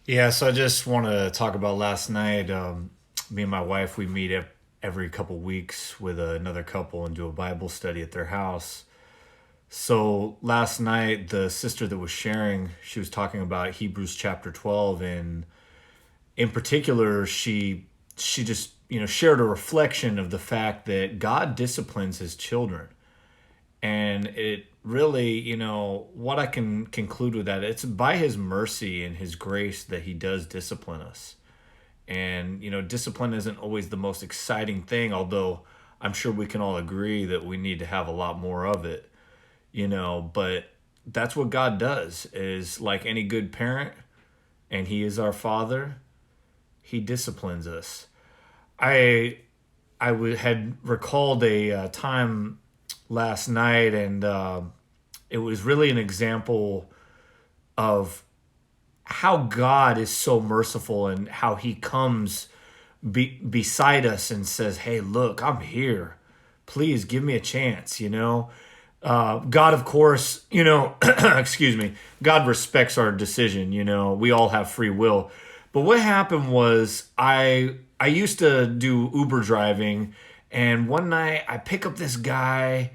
Yeah, so I just want to talk about last night. Me and my wife, we meet every couple weeks with another couple and do a Bible study at their house. So last night, the sister that was sharing, she was talking about Hebrews chapter 12, and in particular, she just shared a reflection of the fact that God disciplines His children, and it really, what I can conclude with that, it's by His mercy and His grace that He does discipline us. And, discipline isn't always the most exciting thing, although I'm sure we can all agree that we need to have a lot more of it, but that's what God does is like any good parent, and He is our Father, He disciplines us. I had recalled a time last night, and it was really an example of how God is so merciful and how He comes beside us and says, "Hey, look, I'm here. Please give me a chance." God, of course, excuse me. God respects our decision. We all have free will. But what happened was I used to do Uber driving, and one night I pick up this guy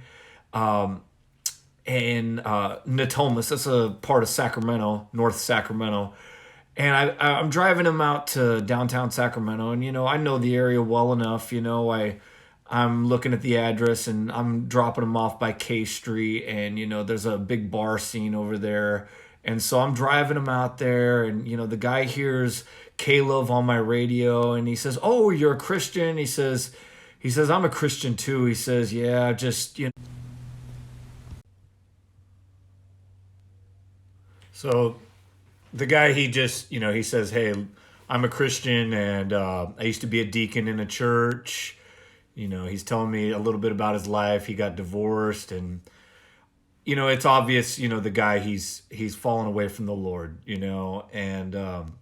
in Natomas. That's a part of Sacramento, North Sacramento. And I'm driving him out to downtown Sacramento, and I know the area well enough. I'm looking at the address, and I'm dropping him off by K Street, and there's a big bar scene over there, and so I'm driving him out there, and the guy hears Caleb on my radio, and he says, "Oh, you're a Christian?" He says, "I'm a Christian too." He says, "Yeah, just So the guy, he just he says, "Hey, I'm a Christian, and I used to be a deacon in a church." He's telling me a little bit about his life. He got divorced, and it's obvious. The guy, he's fallen away from the Lord. And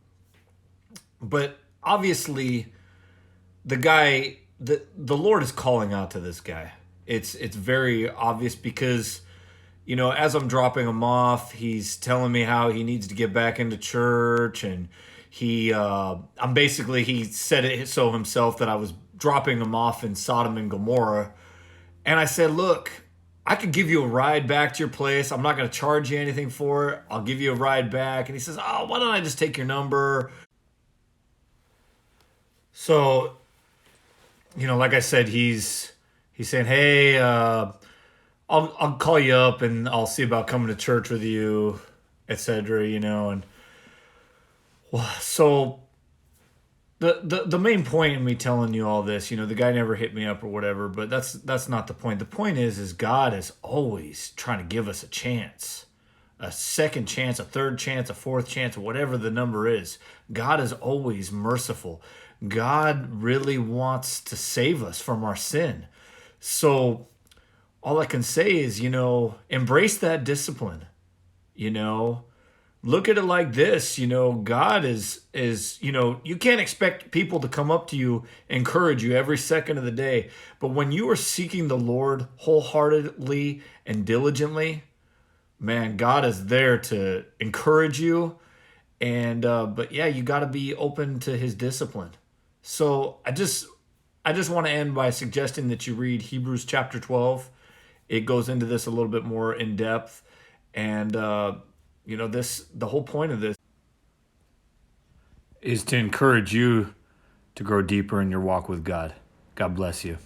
but obviously the guy, the Lord is calling out to this guy. It's very obvious because as I'm dropping him off, he's telling me how he needs to get back into church, and he said it so himself that I was dropping him off in Sodom and Gomorrah, and I said, "Look, I could give you a ride back to your place. I'm not going to charge you anything for it. I'll give you a ride back." And he says, "Oh, why don't I just take your number?" So, like I said, he's saying, "Hey, I'll call you up and I'll see about coming to church with you, etc." And so the main point in me telling you all this, the guy never hit me up or whatever, but that's not the point. The point is God is always trying to give us a chance, a second chance, a third chance, a fourth chance, whatever the number is. God is always merciful. God really wants to save us from our sin. So all I can say is, embrace that discipline. You know, Look at it like this. God is you can't expect people to come up to you, encourage you every second of the day. But when you are seeking the Lord wholeheartedly and diligently, man, God is there to encourage you. And but yeah, you got to be open to His discipline. So I just want to end by suggesting that you read Hebrews chapter 12. It goes into this a little bit more in depth, and this the whole point of this is to encourage you to grow deeper in your walk with God. God bless you.